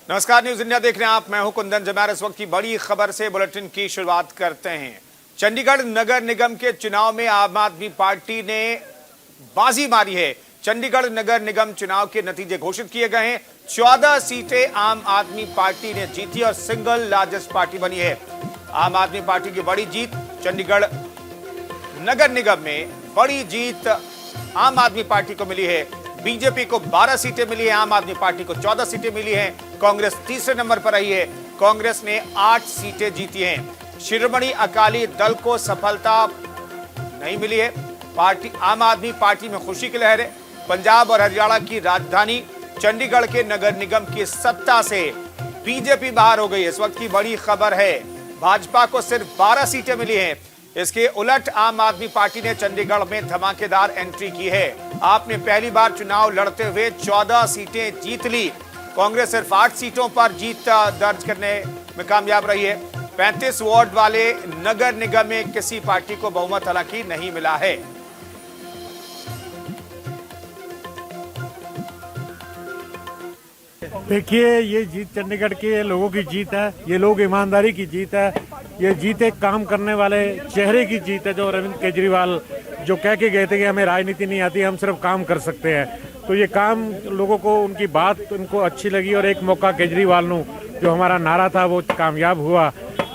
नमस्कार, news India देख रहे हैं आप। मैं हूं कुंदन जमैर। इस वक्त की बड़ी खबर से बुलेटिन की शुरुआत करते हैं। चंडीगढ़ नगर निगम के चुनाव में आम आदमी पार्टी ने बाजी मारी है। चंडीगढ़ नगर निगम चुनाव के नतीजे घोषित किए गए हैं। 14 सीटें आम आदमी पार्टी ने जीती और सिंगल लार्जेस्ट पार्टी बनी है। आम आदमी पार्टी की बड़ी जीत। चंडीगढ़ नगर निगम में बड़ी जीत आम आदमी पार्टी को मिली है। बीजेपी को 12 सीटें मिली है, आम आदमी पार्टी को 14 सीटें मिली हैं। कांग्रेस तीसरे नंबर पर रही है। कांग्रेस ने 8 सीटें जीती हैं। शिरोमणि अकाली दल को सफलता नहीं मिली है। आम आदमी पार्टी में खुशी की लहर है। पंजाब और हरियाणा की राजधानी चंडीगढ़ के नगर निगम की सत्ता से बीजेपी बाहर हो गई। इस वक्त की बड़ी खबर है, भाजपा को सिर्फ 12 सीटें मिली हैं। इसके उलट आम आदमी पार्टी ने चंडीगढ़ में धमाकेदार एंट्री की है। आपने पहली बार चुनाव लड़ते हुए 14 सीटें जीत ली। कांग्रेस सिर्फ 8 सीटों पर जीत दर्ज करने में कामयाब रही है। 35 वार्ड वाले नगर निगम में किसी पार्टी को बहुमत हालांकि नहीं मिला है। देखिए, ये जीत चंडीगढ़ के लोगों की जीत है। ये लोग ईमानदारी की जीत है। ये जीत एक काम करने वाले चेहरे की जीत है। जो अरविंद केजरीवाल जो कह के गए थे कि हमें राजनीति नहीं आती, हम सिर्फ काम कर सकते हैं, तो ये काम लोगों को, उनकी बात उनको अच्छी लगी। और एक मौका केजरीवाल ने, जो हमारा नारा था वो कामयाब हुआ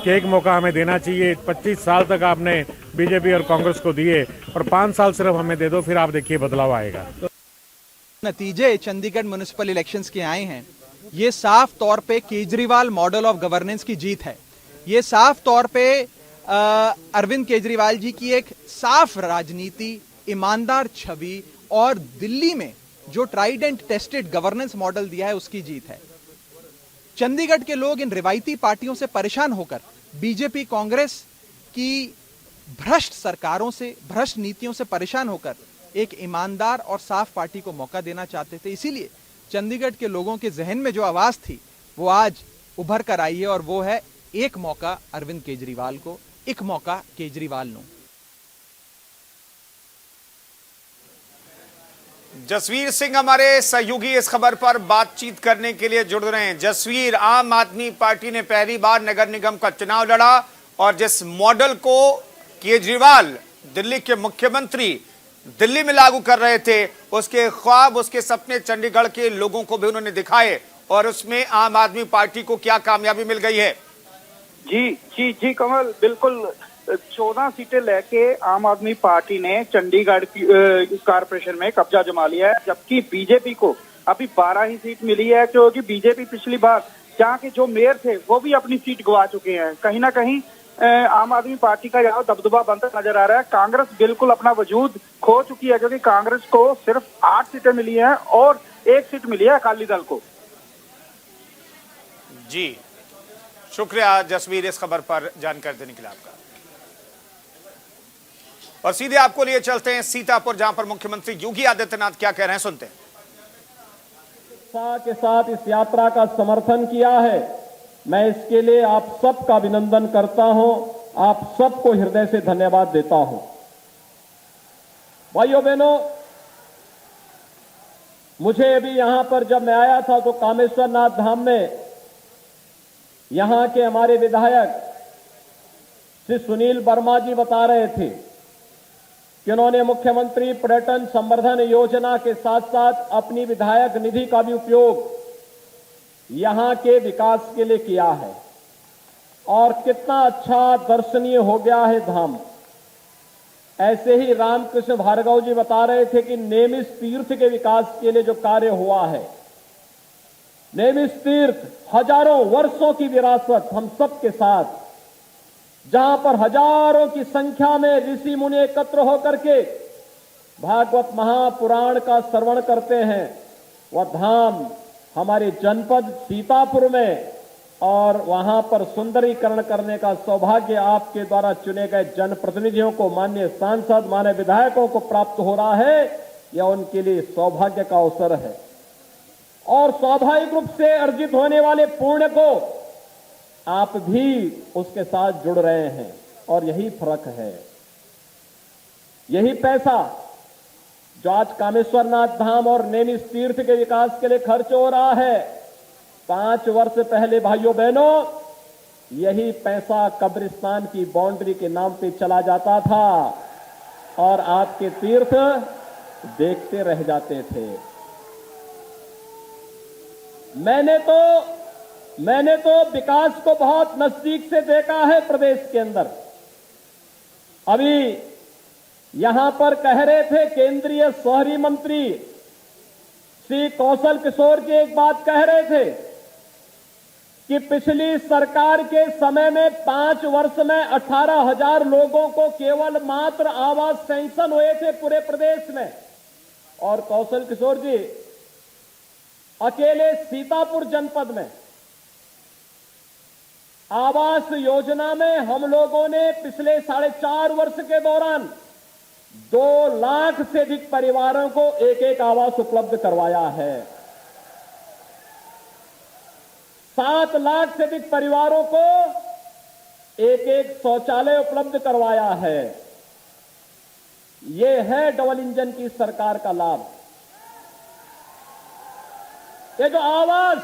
कि एक मौका हमें देना चाहिए। 25 साल तक आपने बीजेपी और कांग्रेस को दिए और 5 साल सिर्फ हमें दे दो, फिर आप देखिए बदलाव आएगा। नतीजे चंडीगढ़ म्युनिसिपल इलेक्शंस के आए हैं, ये साफ तौर पे केजरीवाल मॉडल ऑफ गवर्नेंस की जीत है। ये साफ तौर पे अरविंद केजरीवाल जी की एक साफ राजनीति, ईमानदार छवि और दिल्ली में जो tried and tested governance model दिया है उसकी जीत है। चंडीगढ़ के लोग इन रिवायती पार्टियों से परेशान होकर बीजेपी कांग्रेस की भ्रष्ट सरकारों से, भ्रष्ट नीतियों से परेशान होकर एक ईमानदार और साफ पार्टी को मौका देना चाहते थे। इसीलिए चंडीगढ़ के लोगों के जहन में जो आवाज थी वो आज उभर कर आई है और वो है एक मौका अरविंद केजरीवाल को, एक मौका केजरीवाल नो। जसवीर सिंह हमारे सहयोगी इस खबर पर बातचीत करने के लिए जुड़ रहे हैं। जसवीर, आम आदमी पार्टी ने पहली बार नगर निगम का चुनाव लड़ा और जिस मॉडल को केजरीवाल दिल्ली के मुख्यमंत्री दिल्ली में लागू कर रहे थे, उसके ख्वाब, उसके सपने चंडीगढ़ के लोगों को भी उन्होंने दिखाए और उसमें आम आदमी पार्टी को क्या कामयाबी मिल गई है? जी कमल, बिल्कुल 14 सीटें लेके आम आदमी पार्टी ने चंडीगढ़ की कारपोरेशन में कब्जा जमा लिया है, जबकि बीजेपी को अभी 12 ही सीट मिली है, क्योंकि बीजेपी पिछली बार जहाँ के जो मेयर थे वो भी अपनी सीट गवा चुके हैं। कहीं ना कहीं आम आदमी पार्टी का यहाँ दबदबा बनता नजर आ रहा है। कांग्रेस बिल्कुल अपना वजूद खो चुकी है, क्योंकि कांग्रेस को सिर्फ 8 सीटें मिली हैं और 1 सीट मिली है अकाली दल को। जी, शुक्रिया जसवीर इस खबर पर जानकारी देने के लिए आपका। और सीधे आपको लिए चलते हैं सीतापुर, जहां पर मुख्यमंत्री योगी आदित्यनाथ क्या कह रहे हैं, सुनते हैं। के साथ इस यात्रा का समर्थन किया है, मैं इसके लिए आप सबका अभिनंदन करता हूं। आप सबको हृदय से धन्यवाद देता हूं। भाइयों बहनों, मुझे अभी यहां पर जब मैं आया था तो कामेश्वर नाथ धाम में यहां के हमारे विधायक श्री सुनील वर्मा जी बता रहे थे कि उन्होंने मुख्यमंत्री पर्यटन संवर्धन योजना के साथ साथ अपनी विधायक निधि का भी उपयोग यहां के विकास के लिए किया है और कितना अच्छा दर्शनीय हो गया है धाम। ऐसे ही रामकृष्ण भार्गव जी बता रहे थे कि नेमिष तीर्थ के विकास के लिए जो कार्य हुआ है, नेमिष तीर्थ हजारों वर्षों की विरासत हम सबके साथ, जहां पर हजारों की संख्या में ऋषि मुनि एकत्र होकर के भागवत महापुराण का श्रवण करते हैं, वह धाम हमारे जनपद सीतापुर में, और वहां पर सुंदरीकरण करने का सौभाग्य आपके द्वारा चुने गए जनप्रतिनिधियों को, माननीय सांसद, माननीय विधायकों को प्राप्त हो रहा है। यह उनके लिए सौभाग्य का अवसर है और स्वाभाविक रूप से अर्जित होने वाले पुण्य को आप भी उसके साथ जुड़ रहे हैं और यही फर्क है। यही पैसा जो आज कामेश्वर नाथ धाम और नैमिष तीर्थ के विकास के लिए खर्च हो रहा है, 5 वर्ष पहले भाइयों बहनों यही पैसा कब्रिस्तान की बाउंड्री के नाम पे चला जाता था और आपके तीर्थ देखते रह जाते थे। मैंने तो विकास को बहुत नजदीक से देखा है प्रदेश के अंदर। अभी यहां पर कह रहे थे केंद्रीय शहरी मंत्री श्री कौशल किशोर जी एक बात कह रहे थे कि पिछली सरकार के समय में 5 वर्ष में 18,000 लोगों को केवल मात्र आवास सैंक्शन हुए थे पूरे प्रदेश में। और कौशल किशोर जी अकेले सीतापुर जनपद में आवास योजना में हम लोगों ने पिछले 4.5 वर्ष के दौरान 2 लाख से अधिक परिवारों को एक आवास उपलब्ध करवाया है। 7 लाख से अधिक परिवारों को एक शौचालय उपलब्ध करवाया है। यह है डबल इंजन की सरकार का लाभ। ये जो आवास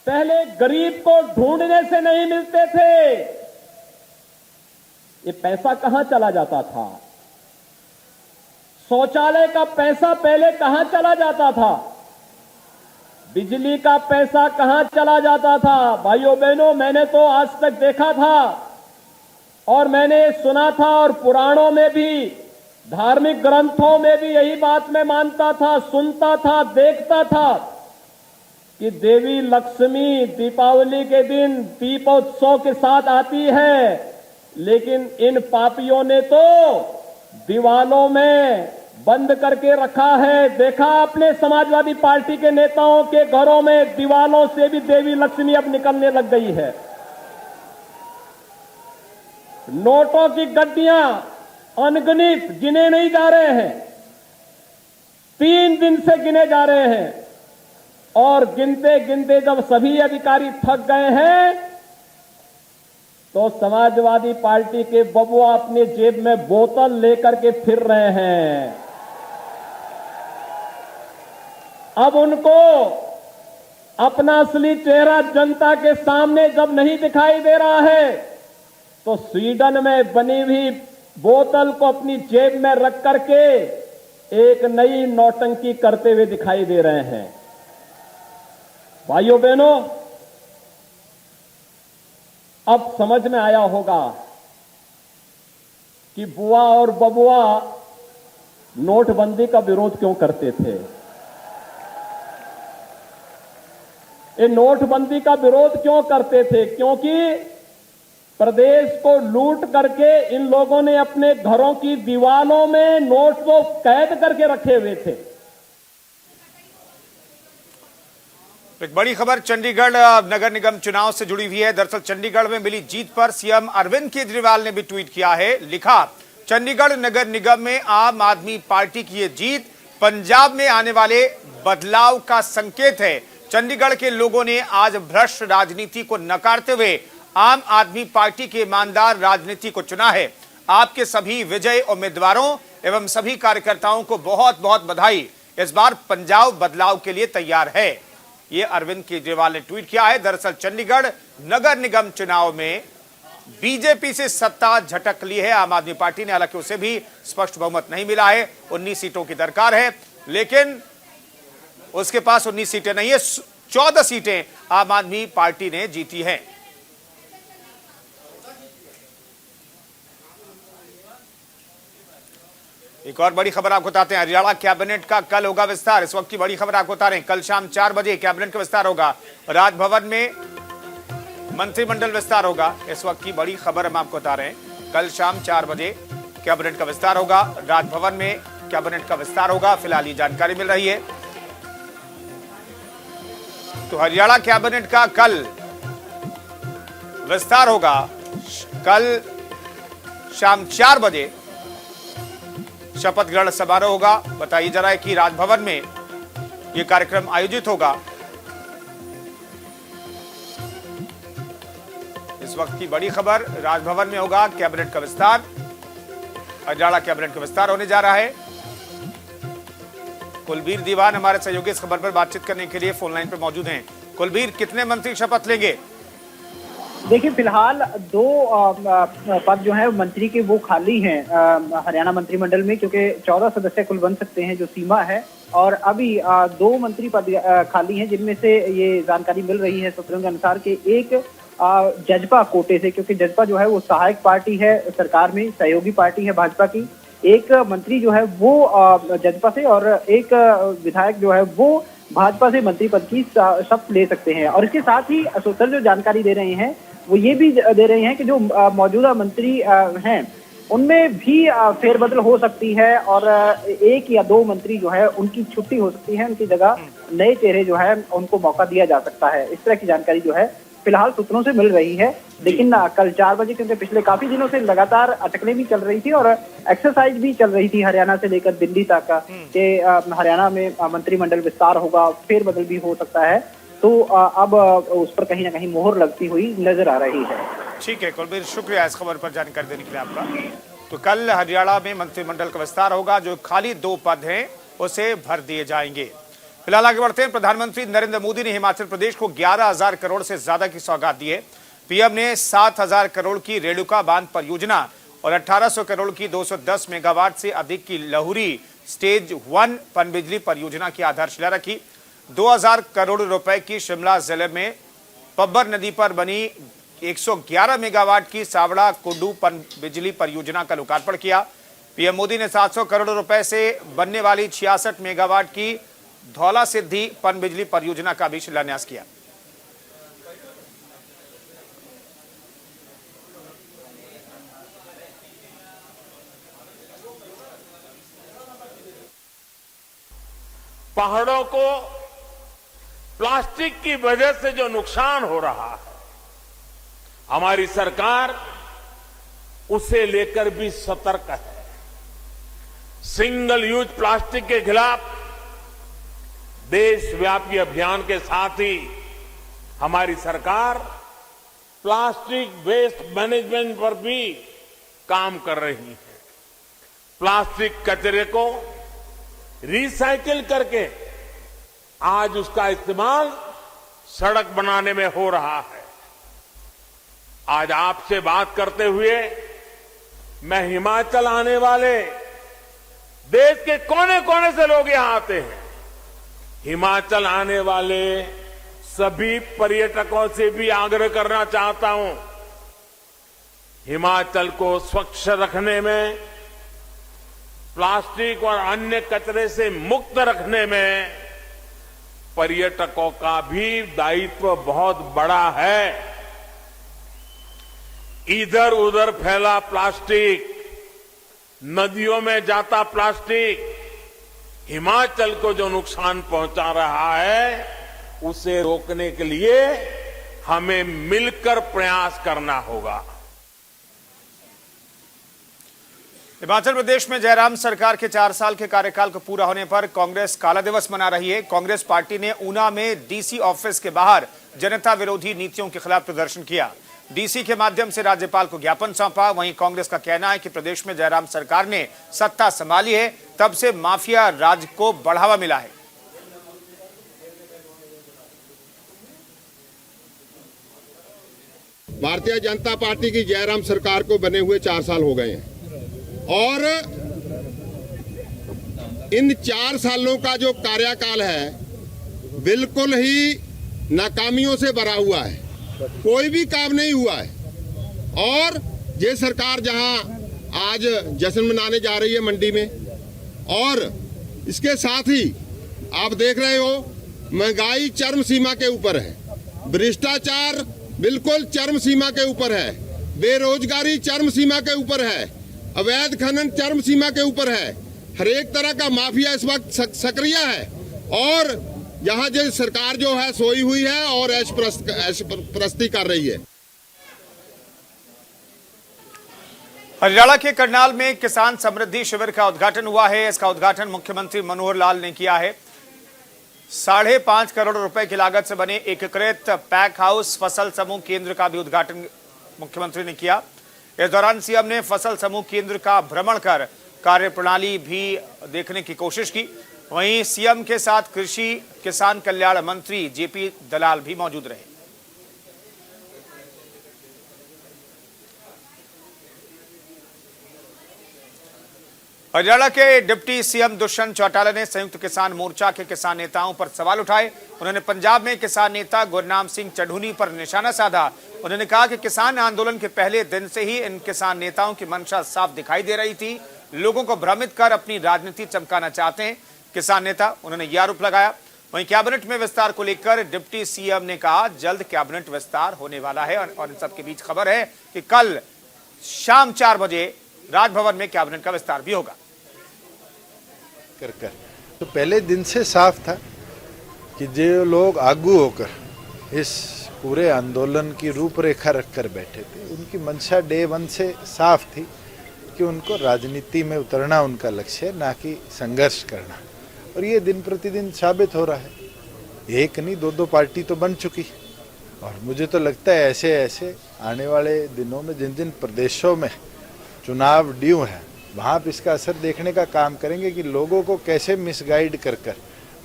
पहले गरीब को ढूंढने से नहीं मिलते थे, ये पैसा कहां चला जाता था? शौचालय का पैसा पहले कहां चला जाता था? बिजली का पैसा कहां चला जाता था? भाइयों बहनों, मैंने तो आज तक देखा था और मैंने सुना था और पुराणों में भी, धार्मिक ग्रंथों में भी यही बात मैं मानता था, सुनता था, देखता था कि देवी लक्ष्मी दीपावली के दिन दीपोत्सव के साथ आती है, लेकिन इन पापियों ने तो दीवालों में बंद करके रखा है। देखा आपने समाजवादी पार्टी के नेताओं के घरों में दीवालों से भी देवी लक्ष्मी अब निकलने लग गई है। नोटों की गड्डियां अनगिनत गिने नहीं जा रहे हैं, 3 दिन से गिने जा रहे हैं और गिनते गिनते जब सभी अधिकारी थक गए हैं तो समाजवादी पार्टी के बबुआ अपने जेब में बोतल लेकर के फिर रहे हैं। अब उनको अपना असली चेहरा जनता के सामने जब नहीं दिखाई दे रहा है तो स्वीडन में बनी हुई बोतल को अपनी जेब में रख करके एक नई नौटंकी करते हुए दिखाई दे रहे हैं। भाइयों बहनों, अब समझ में आया होगा कि बुआ और बबुआ नोटबंदी का विरोध क्यों करते थे। ये नोटबंदी का विरोध क्यों करते थे? क्योंकि प्रदेश को लूट करके इन लोगों ने अपने घरों की दीवारों में नोट को कैद करके रखे हुए थे। एक बड़ी खबर चंडीगढ़ नगर निगम चुनाव से जुड़ी हुई है। दरअसल चंडीगढ़ में मिली जीत पर सीएम अरविंद केजरीवाल ने भी ट्वीट किया है। लिखा, चंडीगढ़ नगर निगम में आम आदमी पार्टी की ये जीत पंजाब में आने वाले बदलाव का संकेत है। चंडीगढ़ के लोगों ने आज भ्रष्ट राजनीति को नकारते हुए आम आदमी पार्टी के ईमानदार राजनीति को चुना है। आपके सभी विजयी उम्मीदवारों एवं सभी कार्यकर्ताओं को बहुत बहुत बधाई। इस बार पंजाब बदलाव के लिए तैयार है। ये अरविंद केजरीवाल ने ट्वीट किया है। दरअसल चंडीगढ़ नगर निगम चुनाव में बीजेपी से सत्ता झटक ली है आम आदमी पार्टी ने। हालांकि उसे भी स्पष्ट बहुमत नहीं मिला है, 19 सीटों की दरकार है, लेकिन उसके पास 19 सीटें नहीं है, 14 सीटें आम आदमी पार्टी ने जीती हैं। एक और बड़ी खबर आपको बताते हैं। हरियाणा कैबिनेट का कल होगा विस्तार। इस वक्त की बड़ी खबर आपको बता रहे हैं, कल शाम 4 बजे कैबिनेट का विस्तार होगा। राजभवन में मंत्रिमंडल विस्तार होगा। इस वक्त की बड़ी खबर हम आपको बता रहे हैं, कल शाम 4 बजे कैबिनेट का विस्तार होगा। राजभवन में कैबिनेट का विस्तार होगा, फिलहाल ये जानकारी मिल रही है। तो हरियाणा कैबिनेट का कल विस्तार होगा। कल शाम 4 बजे शपथ ग्रहण समारोह होगा। बताइए जरा कि राजभवन में यह कार्यक्रम आयोजित होगा। इस वक्त की बड़ी खबर, राजभवन में होगा कैबिनेट का विस्तार। हरियाणा कैबिनेट का विस्तार होने जा रहा है। कुलबीर दीवान हमारे सहयोगी इस खबर पर बातचीत करने के लिए फोन लाइन पर मौजूद हैं। कुलबीर, कितने मंत्री शपथ लेंगे? देखिए, फिलहाल 2 पद जो है मंत्री के वो खाली हैं हरियाणा मंत्रिमंडल में, क्योंकि 14 सदस्य कुल बन सकते हैं जो सीमा है। और अभी 2 मंत्री पद खाली हैं, जिनमें से ये जानकारी मिल रही है सूत्रों के अनुसार कि एक जजपा कोटे से, क्योंकि जजपा जो है वो सहायक पार्टी है सरकार में, सहयोगी पार्टी है भाजपा की। एक मंत्री जो है वो जजपा से और एक विधायक जो है वो भाजपा से मंत्री पद की शपथ ले सकते हैं। और इसके साथ ही सूत्र जो जानकारी दे रहे हैं वो ये भी दे रहे हैं कि जो मौजूदा मंत्री हैं उनमें भी फेरबदल हो सकती है और 1 या 2 मंत्री जो है उनकी छुट्टी हो सकती है, उनकी जगह नए चेहरे जो है उनको मौका दिया जा सकता है। इस तरह की जानकारी जो है फिलहाल सूत्रों से मिल रही है। लेकिन कल 4 बजे, क्योंकि पिछले काफी दिनों से लगातार अटकलें भी चल रही थी और एक्सरसाइज भी चल रही थी हरियाणा से लेकर दिल्ली तक कि हरियाणा में मंत्रिमंडल विस्तार होगा, फेरबदल भी हो सकता है, तो अब उस पर कहीं ना कहीं मोहर लगती हुई नजर आ रही है। ठीक है कुलबीर, शुक्रिया इस खबर पर जानकारी देने के लिए आपका। तो कल हरियाणा में मंत्रिमंडल का विस्तार होगा, जो खाली 2 पद हैं उसे भर दिए जाएंगे। फिलहाल आगे बढ़ते हैं। प्रधानमंत्री नरेंद्र मोदी ने हिमाचल प्रदेश को 11,000 करोड़ से ज्यादा की सौगात दी है। पीएम ने 7,000 करोड़ की रेणुका बांध परियोजना और 1,800 करोड़ की 210 मेगावाट से अधिक की लहुरी स्टेज 1 पनबिजली परियोजना की आधारशिला रखी। 2,000 करोड़ रुपए की शिमला जिले में पब्बर नदी पर बनी 111 मेगावाट की सावड़ा कुंडू पनबिजली परियोजना का लोकार्पण किया। पीएम मोदी ने 700 करोड़ रुपए से बनने वाली 66 मेगावाट की धौला सिद्धि पनबिजली परियोजना का भी शिलान्यास किया। पहाड़ों को प्लास्टिक की वजह से जो नुकसान हो रहा है, हमारी सरकार उसे लेकर भी सतर्क है। सिंगल यूज प्लास्टिक के खिलाफ देशव्यापी अभियान के साथ ही हमारी सरकार प्लास्टिक वेस्ट मैनेजमेंट पर भी काम कर रही है। प्लास्टिक कचरे को रिसाइकिल करके आज उसका इस्तेमाल सड़क बनाने में हो रहा है। आज आपसे बात करते हुए मैं हिमाचल आने वाले देश के कोने कोने से लोग यहां आते हैं। हिमाचल आने वाले सभी पर्यटकों से भी आग्रह करना चाहता हूं, हिमाचल को स्वच्छ रखने में, प्लास्टिक और अन्य कचरे से मुक्त रखने में पर्यटकों का भी दायित्व बहुत बड़ा है। इधर उधर फैला प्लास्टिक, नदियों में जाता प्लास्टिक हिमाचल को जो नुकसान पहुंचा रहा है, उसे रोकने के लिए हमें मिलकर प्रयास करना होगा। हिमाचल प्रदेश में जयराम सरकार के 4 साल के कार्यकाल को पूरा होने पर कांग्रेस काला दिवस मना रही है। कांग्रेस पार्टी ने ऊना में डीसी ऑफिस के बाहर जनता विरोधी नीतियों के खिलाफ प्रदर्शन किया। डीसी के माध्यम से राज्यपाल को ज्ञापन सौंपा। वहीं कांग्रेस का कहना है कि प्रदेश में जयराम सरकार ने सत्ता संभाली है, तब से माफिया राज को बढ़ावा मिला है। भारतीय जनता पार्टी की जयराम सरकार को बने हुए 4 साल हो गए हैं और इन 4 सालों का जो कार्यकाल है बिल्कुल ही नाकामियों से भरा हुआ है। कोई भी काम नहीं हुआ है और ये सरकार जहां आज जश्न मनाने जा रही है मंडी में, और इसके साथ ही आप देख रहे हो महंगाई चरम सीमा के ऊपर है, भ्रष्टाचार बिल्कुल चरम सीमा के ऊपर है, बेरोजगारी चरम सीमा के ऊपर है, अवैध खनन चरम सीमा के ऊपर है, हर एक तरह का माफिया इस वक्त सक्रिय है और यहाँ जो सरकार जो है सोई हुई है और ऐश प्रस्ती कर रही है। हरियाणा के करनाल में किसान समृद्धि शिविर का उद्घाटन हुआ है। इसका उद्घाटन मुख्यमंत्री मनोहर लाल ने किया है। 5.5 करोड़ रुपए की लागत से बने एकीकृत पैक हाउस फसल समूह केंद्र का भी उद्घाटन मुख्यमंत्री ने किया। इस दौरान सीएम ने फसल समूह केंद्र का भ्रमण कर कार्यप्रणाली भी देखने की कोशिश की। वहीं सीएम के साथ कृषि किसान कल्याण मंत्री जेपी दलाल भी मौजूद रहे। हरियाणा के डिप्टी सीएम दुष्यंत चौटाला ने संयुक्त किसान मोर्चा के किसान नेताओं पर सवाल उठाए। उन्होंने पंजाब में किसान नेता गुरनाम सिंह चढ़ूनी पर निशाना साधा। उन्होंने कहा कि किसान आंदोलन के पहले दिन से ही इन किसान नेताओं की मंशा साफ दिखाई दे रही थी, लोगों को भ्रमित कर अपनी राजनीति चमकाना चाहते हैं किसान नेता। उन्होंने यह आरोप लगाया। वहीं कैबिनेट में विस्तार को लेकर डिप्टी सीएम ने कहा जल्द कैबिनेट विस्तार होने वाला है और इन सबके बीच खबर है कि कल शाम 4 बजे राजभवन में कैबिनेट का विस्तार भी होगा। कर तो पहले दिन से साफ था कि जो लोग आगू होकर इस पूरे आंदोलन की रूपरेखा रखकर बैठे थे, उनकी मंशा डे 1 से साफ थी कि उनको राजनीति में उतरना उनका लक्ष्य है, ना कि संघर्ष करना। और ये दिन प्रतिदिन साबित हो रहा है। एक नहीं 2-2 पार्टी तो बन चुकी। और मुझे तो लगता है ऐसे ऐसे आने वाले दिनों में जिन जिन प्रदेशों में चुनाव ड्यू है, वहाँ पर इसका असर देखने का काम करेंगे कि लोगों को कैसे मिसगाइड कर कर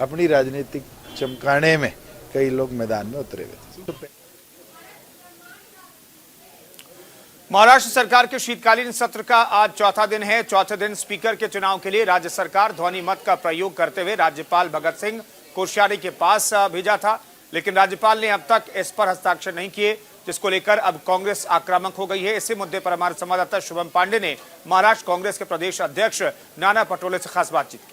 अपनी राजनीतिक चमकाने में कई लोग मैदान में उतरे हुए थे। महाराष्ट्र सरकार के शीतकालीन सत्र का आज चौथा दिन है। चौथे दिन स्पीकर के चुनाव के लिए राज्य सरकार ध्वनि मत का प्रयोग करते हुए राज्यपाल भगत सिंह कोश्यारी के पास भेजा था, लेकिन राज्यपाल ने अब तक इस पर हस्ताक्षर नहीं किए, जिसको लेकर अब कांग्रेस आक्रामक हो गई है। इसी मुद्दे पर हमारे संवाददाता शुभम पांडे ने महाराष्ट्र कांग्रेस के प्रदेश अध्यक्ष नाना पटोले से खास बातचीत की।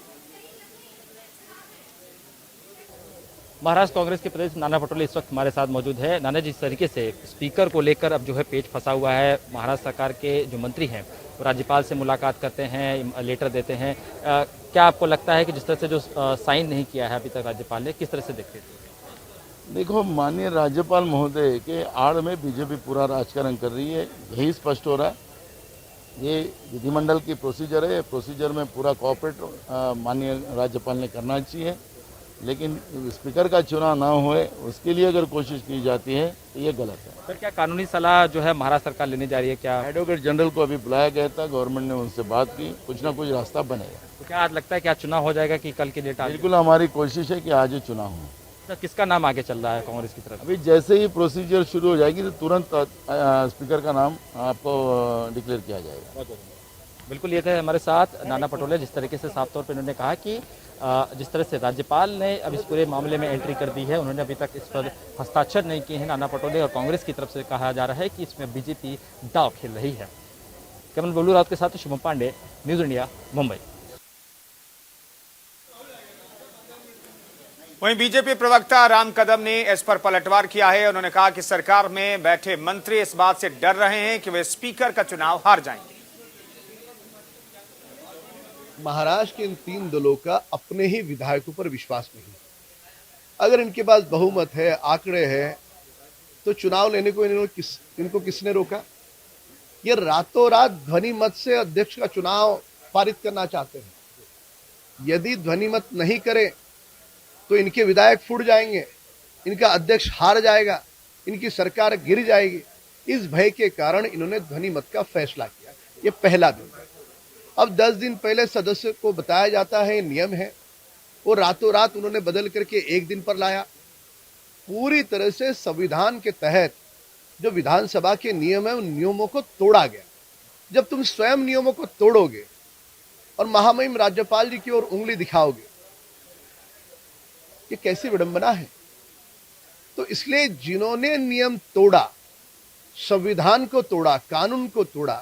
महाराष्ट्र कांग्रेस के प्रदेश नाना पटोले इस वक्त हमारे साथ मौजूद है। नाना जी, इस तरीके से स्पीकर को लेकर अब जो है पेच फंसा हुआ है, महाराष्ट्र सरकार के जो मंत्री हैं वो राज्यपाल से मुलाकात करते हैं, लेटर देते हैं, क्या आपको लगता है कि जिस तरह से जो साइन नहीं किया है अभी तक राज्यपाल ने, किस तरह से देखते थे? देखो, माननीय राज्यपाल महोदय के आड़ में बीजेपी पूरा राजकारण कर रही है, यही स्पष्ट हो रहा है। ये विधिमंडल की प्रोसीजर है, प्रोसीजर में पूरा कोऑपरेट माननीय राज्यपाल ने करना चाहिए, लेकिन स्पीकर का चुनाव ना होए उसके लिए अगर कोशिश की जाती है तो ये गलत है। सर, क्या कानूनी सलाह जो है महाराष्ट्र सरकार लेने जा रही है? क्या एडवोकेट जनरल को अभी बुलाया गया था, गवर्नमेंट ने उनसे बात की, कुछ ना कुछ रास्ता बनेगा। तो क्या आज लगता है क्या चुनाव हो जाएगा कि कल की डेट? बिल्कुल हमारी कोशिश है कि आज ही चुनाव हो। सर, किसका नाम आगे चल रहा है कांग्रेस की तरफ? अभी जैसे ही प्रोसीजर शुरू हो जाएगी तो तुरंत स्पीकर का नाम आपको डिक्लेयर किया जाएगा। बिल्कुल, ये थे हमारे साथ नाना पटोले। जिस तरीके से साफ तौर पर उन्होंने कहा कि जिस तरह से राज्यपाल ने अब इस पूरे मामले में एंट्री कर दी है, उन्होंने अभी तक इस पर हस्ताक्षर नहीं किए हैं नाना पटोले, और कांग्रेस की तरफ से कहा जा रहा है कि इसमें बीजेपी दांव खेल रही है। कैमरा बबलू राउत के साथ शुभम पांडे, न्यूज इंडिया, मुंबई। वहीं बीजेपी प्रवक्ता राम कदम ने इस पर पलटवार किया है। उन्होंने कहा कि सरकार में बैठे मंत्री इस बात से डर रहे हैं कि वे स्पीकर का चुनाव हार जाएंगे। महाराष्ट्र के इन 3 दलों का अपने ही विधायकों पर विश्वास नहीं। अगर इनके पास बहुमत है, आंकड़े हैं, तो चुनाव लेने को इनको किसने रोका? ये रातों रात ध्वनि मत से अध्यक्ष का चुनाव पारित करना चाहते हैं। यदि ध्वनि मत नहीं करे तो इनके विधायक फूट जाएंगे, इनका अध्यक्ष हार जाएगा, इनकी सरकार गिर जाएगी। इस भय के कारण इन्होंने ध्वनि मत का फैसला किया। ये पहला दिन है। अब 10 दिन पहले सदस्य को बताया जाता है, नियम है, वो रातों रात उन्होंने बदल करके 1 दिन पर लाया। पूरी तरह से संविधान के तहत जो विधानसभा के नियम है, उन नियमों को तोड़ा गया। जब तुम स्वयं नियमों को तोड़ोगे और महामहिम राज्यपाल जी की ओर उंगली दिखाओगे, ये कैसी विडंबना है। तो इसलिए जिन्होंने नियम तोड़ा, संविधान को तोड़ा, कानून को तोड़ा,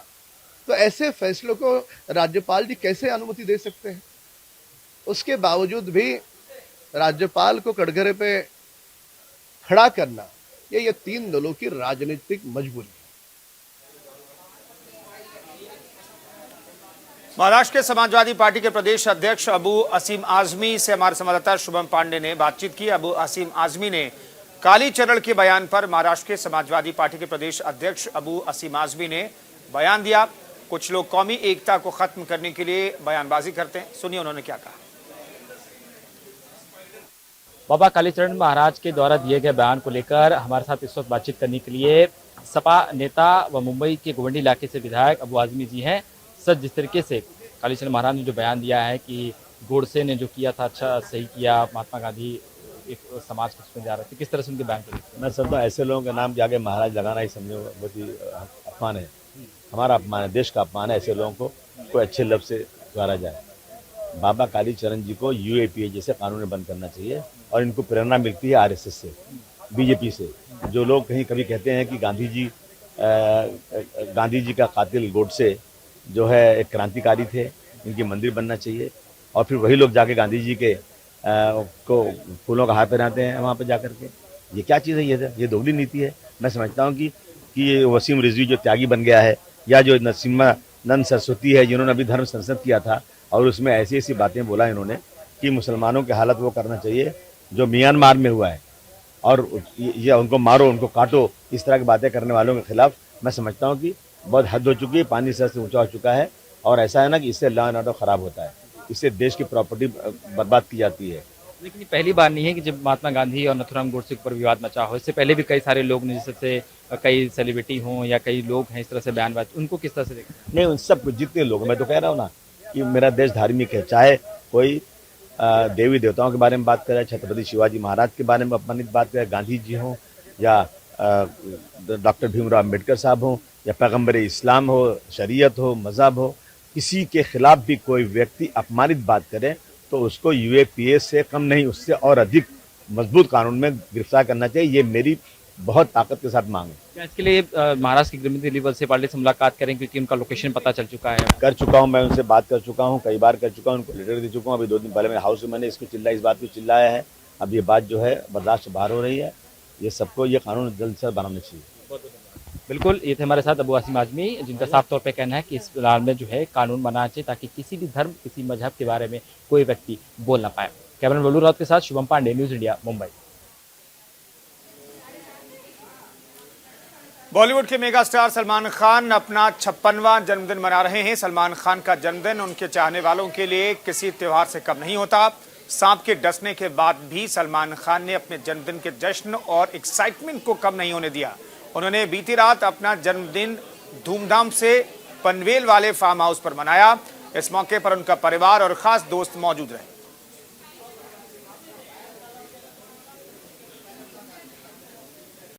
तो ऐसे फैसलों को राज्यपाल जी कैसे अनुमति दे सकते हैं? उसके बावजूद भी राज्यपाल को कटघरे पे खड़ा करना, ये 3 दलों की राजनीतिक मजबूरी है। महाराष्ट्र के समाजवादी पार्टी के प्रदेश अध्यक्ष अबू असीम आजमी से हमारे संवाददाता शुभम पांडे ने बातचीत की। अबू असीम आजमी ने कालीचरण के बयान पर महाराष्ट्र के समाजवादी पार्टी के प्रदेश अध्यक्ष अबू असीम आजमी ने बयान दिया। कुछ लोग कौमी एकता को खत्म करने के लिए बयानबाजी करते हैं, सुनिए उन्होंने क्या कहा। बाबा कालीचरण महाराज के द्वारा दिए गए बयान को लेकर हमारे साथ इस वक्त बातचीत करने के लिए सपा नेता व मुंबई के गोवंडी इलाके से विधायक अबू आजमी जी हैं। सर, जिस तरीके से कालीचरण महाराज ने जो बयान दिया है कि गोडसे ने जो किया था अच्छा सही किया, महात्मा गांधी एक समाज को उसमें जा रहे थे, किस तरह से उनके बयान को? मैं समझता हूँ ऐसे लोगों के नाम के आगे महाराज लगाना ही समझो बहुत ही अपमान है, हमारा अपमान है, देश का अपमान है। ऐसे लोगों को कोई अच्छे लफ्ज से पुकारा जाए। बाबा कालीचरण जी को यूएपीए जैसे कानून बंद करना चाहिए और इनको प्रेरणा मिलती है आरएसएस से, बीजेपी से। जो लोग कहीं कभी कहते हैं कि गांधी जी का कातिल गोडसे जो है एक क्रांतिकारी थे, इनकी मंदिर बनना चाहिए। और फिर वही लोग जाके गांधी जी के को फूलों का हार पहनाते हैं वहाँ पे जाकर के। ये क्या चीज़ है? ये दोगली नीति है। मैं समझता हूँ कि ये वसीम रिजवी जो त्यागी बन गया है, या जो नरसिम्हानंद सरस्वती है जिन्होंने अभी धर्म संसद किया था और उसमें ऐसी ऐसी बातें बोला इन्होंने कि मुसलमानों की हालत वो करना चाहिए जो म्यांमार में हुआ है, और ये उनको मारो, उनको काटो, इस तरह की बातें करने वालों के खिलाफ मैं समझता हूँ कि बहुत हद हो चुकी है, पानी सर से ऊंचा हो चुका है। और ऐसा है ना कि इससे लॉ एंड ऑर्डर खराब होता है, इससे देश की प्रॉपर्टी बर्बाद की जाती है। लेकिन ये पहली बार नहीं है कि जब महात्मा गांधी और नथुराम गोडसे पर विवाद मचा हो। इससे पहले भी कई सारे लोग ने, जैसे कई सेलिब्रिटी हों या कई लोग हैं इस तरह से बयानबाज, उनको किस तरह से देखते? नहीं, उन सब जितने लोग, मैं तो कह रहा हूँ ना कि मेरा देश धार्मिक है, चाहे कोई देवी देवताओं के बारे में बात करे, छत्रपति शिवाजी महाराज के बारे में अपमानित बात करे, गांधी जी हों या डॉक्टर भीमराव अम्बेडकर साहब हों या पैगम्बर इस्लाम हो, शरीयत हो, मजहब हो, किसी के खिलाफ भी कोई व्यक्ति अपमानित बात करे तो उसको यूएपीए से कम नहीं, उससे और अधिक मजबूत कानून में गिरफ्तार करना चाहिए। ये मेरी बहुत ताकत के साथ मांग है। क्या इसके लिए महाराष्ट्र की गृहमंत्री दिलीप वलसे पाटिल से मुलाकात करें, क्योंकि उनका लोकेशन पता चल चुका है? कर चुका हूँ, मैं उनसे बात कर चुका हूँ, कई बार कर चुका हूँ, उनको लेटर दे चुका हूँ। अभी 2 दिन पहले मेरे हाउस में मैंने इस बात को चिल्लाया है। अब ये बात जो है बर्दाश्त से बाहर हो रही है। ये सबको ये कानून जल्द से बनाना चाहिए। बिल्कुल, ये थे हमारे साथ अबू आसिम आजमी, जिनका साफ तौर पे कहना है कि इस फिलहाल में जो है कानून बनाना चाहिए ताकि किसी भी धर्म, किसी मजहब के बारे में कोई व्यक्ति बोल ना पाए। कैमरामैन बबलू राउत के साथ शुभम पांडे, न्यूज़ इंडिया, मुंबई। बॉलीवुड के मेगा स्टार सलमान खान अपना 56वां जन्मदिन मना रहे हैं। सलमान खान का जन्मदिन उनके चाहने वालों के लिए किसी त्योहार से कम नहीं होता। सांप के डसने के बाद भी सलमान खान ने अपने जन्मदिन के जश्न और एक्साइटमेंट को कम नहीं होने दिया। उन्होंने बीती रात अपना जन्मदिन धूमधाम से पनवेल वाले फार्म हाउस पर मनाया। इस मौके पर उनका परिवार और खास दोस्त मौजूद रहे।